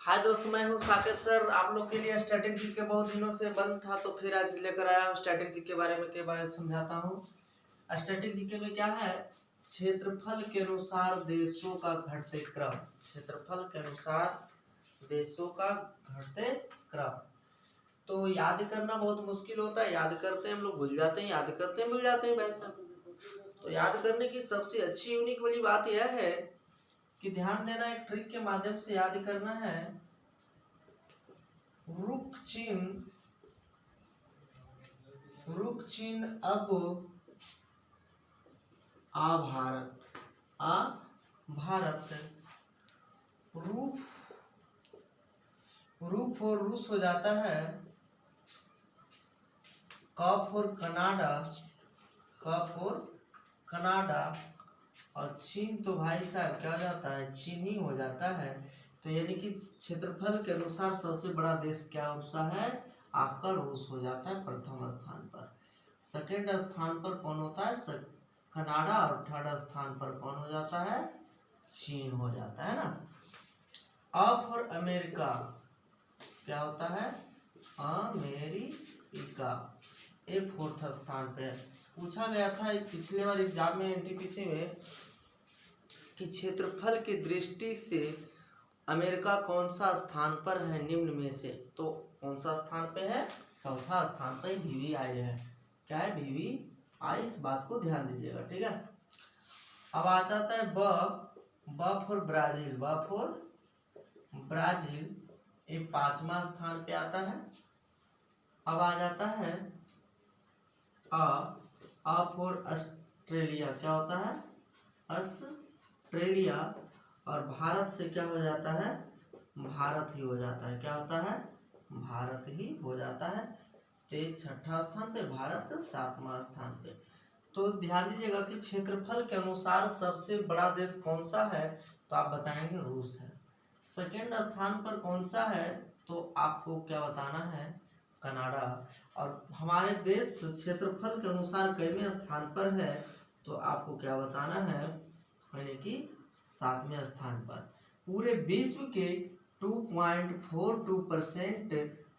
हाय दोस्त, मैं हूँ साकेत सर। आप लोग के लिए स्टैटिक जीके बहुत दिनों से बंद था, तो फिर आज लेकर आया हूँ स्टैटिक जीके के बारे में समझाता हूँ। स्टैटिक जीके में क्या है, क्षेत्रफल के अनुसार देशों का घटते क्रम। क्षेत्रफल के अनुसार देशों का घटते क्रम। तो याद करना बहुत मुश्किल होता है, याद करते हैं हम लोग भूल जाते हैं, याद करते हैं भूल जाते हैं वैसा। तो याद करने की सबसे अच्छी यूनिक वाली बात यह है कि ध्यान देना, एक ट्रिक के माध्यम से याद करना है। रुक चिन्ह अब आ भारत रूप और रूस हो जाता है। कप और कनाडा और चीन तो भाई साहब क्या हो जाता है, चीन ही हो जाता है। तो यानी कि क्षेत्रफल के अनुसार सबसे बड़ा देश क्या सा है, आपका रूस हो जाता है प्रथम स्थान पर। सेकंड स्थान पर कौन होता है, कनाडा। और थर्ड स्थान पर कौन हो जाता है, चीन हो जाता है ना। अब और अमेरिका क्या होता है, अमेरिका, ये फोर्थ स्थान पे पूछा गया था पिछले बार एग्जाम में एनटीपीसी में कि क्षेत्रफल की दृष्टि से अमेरिका कौन सा स्थान पर है निम्न में से। तो कौन सा स्थान पे है, चौथा स्थान पर VVI है। क्या है, VVI, इस बात को ध्यान दीजिएगा, ठीक है। अब आ जाता है ब फॉर ब्राजील, ये पांचवा स्थान पे आता है। अब आ जाता है अ फॉर ऑस्ट्रेलिया, क्या होता है, ऑस्ट्रेलिया। और भारत से क्या हो जाता है, भारत ही हो जाता है। क्या होता है, भारत ही हो जाता है। तो ये छठा स्थान पे, भारत सातवां स्थान पे। तो ध्यान दीजिएगा कि क्षेत्रफल के अनुसार सबसे बड़ा देश कौन सा है, तो आप बताएंगे रूस है। सेकंड स्थान पर कौन सा है, तो आपको क्या बताना है, कनाडा। और हमारे देश क्षेत्रफल के अनुसार कितने स्थान पर है, तो आपको क्या बताना है, यानी कि 7वें स्थान पर। पूरे विश्व के 2.42%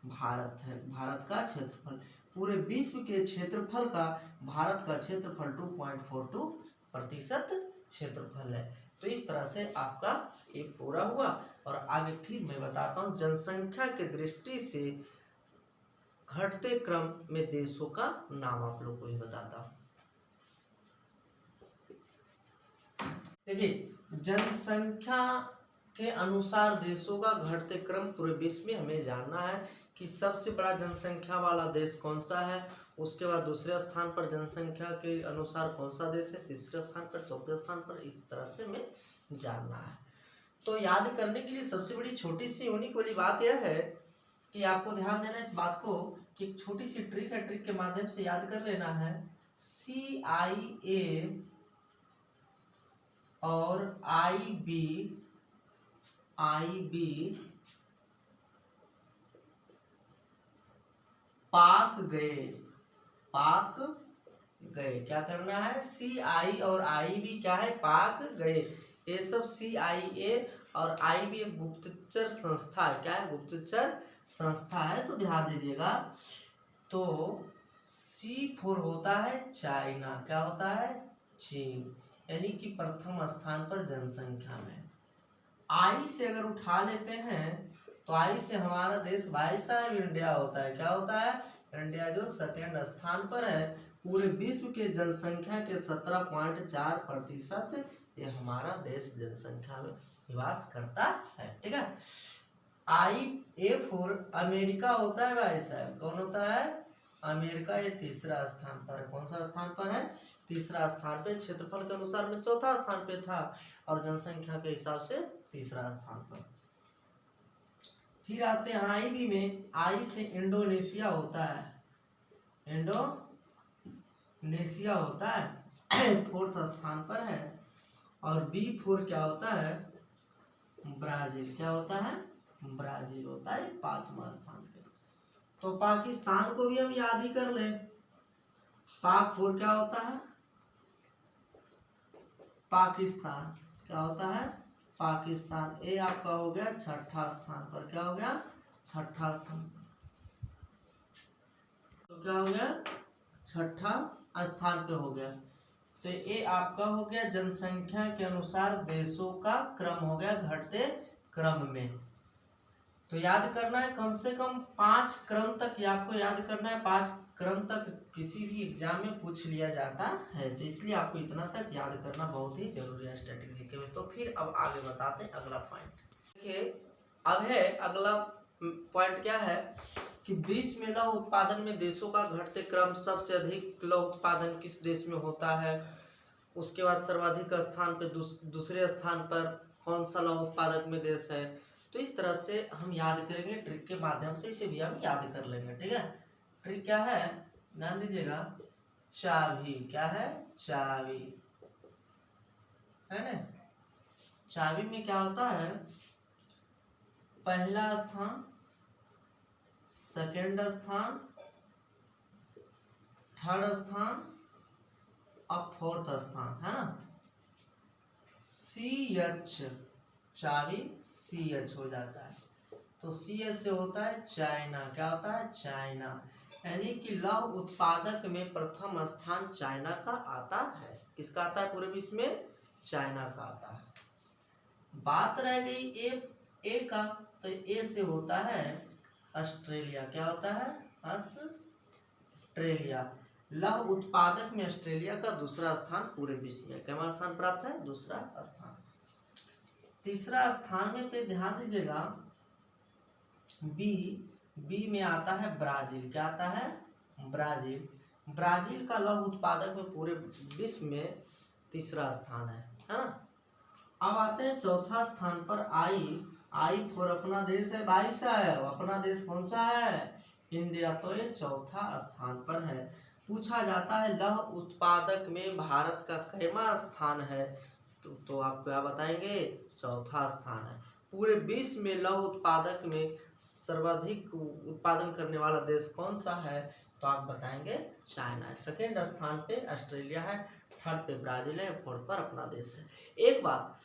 भारत है, भारत का क्षेत्रफल। पूरे विश्व के क्षेत्रफल का भारत का क्षेत्रफल 2.42% क्षेत्रफल है। तो इस तरह से आपका एक पूरा हुआ। और आगे फिर मैं बताता हूँ जनसंख्या की दृष्टि से घटते क्रम में देशों का नाम आप लोग को ही बताता हूँ। देखिए, जनसंख्या के अनुसार देशों का घटते क्रम पूरे विश्व में हमें जानना है कि सबसे बड़ा जनसंख्या वाला देश कौन सा है, उसके बाद दूसरे स्थान पर जनसंख्या के अनुसार कौन सा देश है, तीसरे स्थान पर, चौथे स्थान पर, इस तरह से हमें जानना है। तो याद करने के लिए सबसे बड़ी छोटी सी यूनिक वाली बात यह है कि आपको ध्यान देना इस बात को कि एक छोटी सी ट्रिक है, ट्रिक के माध्यम से याद कर लेना है। CIA और IB पाक गए। क्या करना है, CI और IB क्या है, पाक गए। ये सब CIA और IB एक गुप्तचर संस्था है। क्या है, गुप्तचर संस्था है। तो ध्यान दीजिएगा, तो C4 होता है चाइना, क्या होता है, चीन, यानी कि प्रथम स्थान पर जनसंख्या में। I से अगर उठा लेते हैं तो I से हमारा देश भाई साहब इंडिया होता है। क्या होता है, इंडिया, जो सेकंड स्थान पर है। पूरे विश्व के जनसंख्या के 17.4% ये हमारा देश जनसंख्या में निवास करता है, ठीक है। IA4 अमेरिका होता है भाई साहब, कौन होता है, अमेरिका। ये तीसरा स्थान पर है। कौन सा स्थान पर है, तीसरा स्थान पे। क्षेत्रफल के अनुसार में चौथा स्थान पे था और जनसंख्या के हिसाब से तीसरा स्थान पर। फिर आते हैं IB में। I से इंडोनेशिया होता है, इंडोनेशिया होता है, फोर्थ स्थान पर है। और B4 क्या होता है, ब्राजील। क्या होता है, ब्राजील होता है, पांचवा स्थान पे। तो पाकिस्तान को भी हम याद ही कर लें। PAK4 क्या होता है, पाकिस्तान, क्या होता है, पाकिस्तान। ए आपका हो गया छठा स्थान पर। क्या हो गया? छठा स्थान। तो क्या हो गया? छठा स्थान पे हो गया। तो ये आपका हो गया जनसंख्या के अनुसार देशों का क्रम हो गया घटते क्रम में। तो याद करना है कम से कम 5 क्रम तक, ये आपको याद करना है 5 क्रम तक किसी भी एग्जाम में पूछ लिया जाता है, तो इसलिए आपको इतना तक याद करना बहुत ही जरूरी है स्ट्रेटेजी के में। तो फिर अब आगे बताते हैं अगला पॉइंट। देखिए अब है अगला पॉइंट क्या है कि विश्व में लौह उत्पादन में देशों का घटते क्रम, सबसे अधिक लौह उत्पादन किस देश में होता है, उसके बाद सर्वाधिक स्थान पे दूसरे स्थान पर कौन सा लौह उत्पादक में देश है। तो इस तरह से हम याद करेंगे ट्रिक के माध्यम से, इसे भी हम याद कर लेंगे। ठीक है, ट्रिक क्या है ध्यान दीजिएगा, चाबी। क्या है? चाबी है ना। चाबी में क्या होता है, पहला स्थान, सेकंड स्थान, थर्ड स्थान और फोर्थ स्थान, है ना। CH, चाबी CH हो जाता है। तो CH से होता है चाइना। क्या होता है? चाइना। यानी कि लौह उत्पादक में प्रथम स्थान चाइना का आता है। किसका आता है? पूरे विश्व में चाइना का आता है। बात रह गई ए का, तो ए से होता है ऑस्ट्रेलिया। क्या होता है? ऑस्ट्रेलिया। लौह उत्पादक में ऑस्ट्रेलिया का दूसरा स्थान पूरे विश्व में। क्या स्थान प्राप्त है? दूसरा स्थान। तीसरा स्थान में पे ध्यान दीजिएगा, बी में आता है ब्राजील। क्या आता है? ब्राजील। ब्राजील का लौह उत्पादक में पूरे विश्व में तीसरा स्थान है ना। अब आते हैं चौथा स्थान पर, आई फॉर अपना देश है, 22 है। अपना देश कौन सा है? इंडिया। तो ये चौथा स्थान पर है। पूछा जाता है लौह उत्पादक में भारत का कैवां स्थान है, तो आप क्या बताएंगे? चौथा स्थान है। पूरे विश्व में लौह उत्पादक में सर्वाधिक उत्पादन करने वाला देश कौन सा है, तो आप बताएंगे चाइना है। सेकेंड स्थान पे ऑस्ट्रेलिया है, थर्ड पे ब्राजील है, फोर्थ पर अपना देश है। एक बात,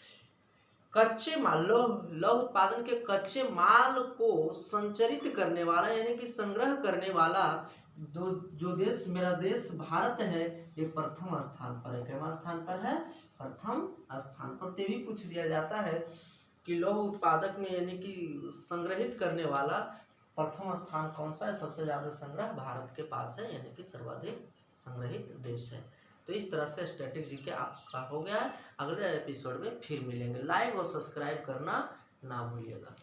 कच्चे माल, लौह उत्पादन के कच्चे माल को संचरित करने वाला यानी कि संग्रह करने वाला जो देश, मेरा देश भारत है, ये प्रथम स्थान पर है। कितना स्थान पर है? प्रथम स्थान पर। तो भी पूछ दिया जाता है कि लौह उत्पादक में यानी कि संग्रहित करने वाला प्रथम स्थान कौन सा है? सबसे ज्यादा संग्रह भारत के पास है, यानी कि सर्वाधिक संग्रहित देश है। तो इस तरह से स्ट्रेटेजी के आपका हो गया है। अगले एपिसोड में फिर मिलेंगे। लाइक और सब्सक्राइब करना ना भूलिएगा।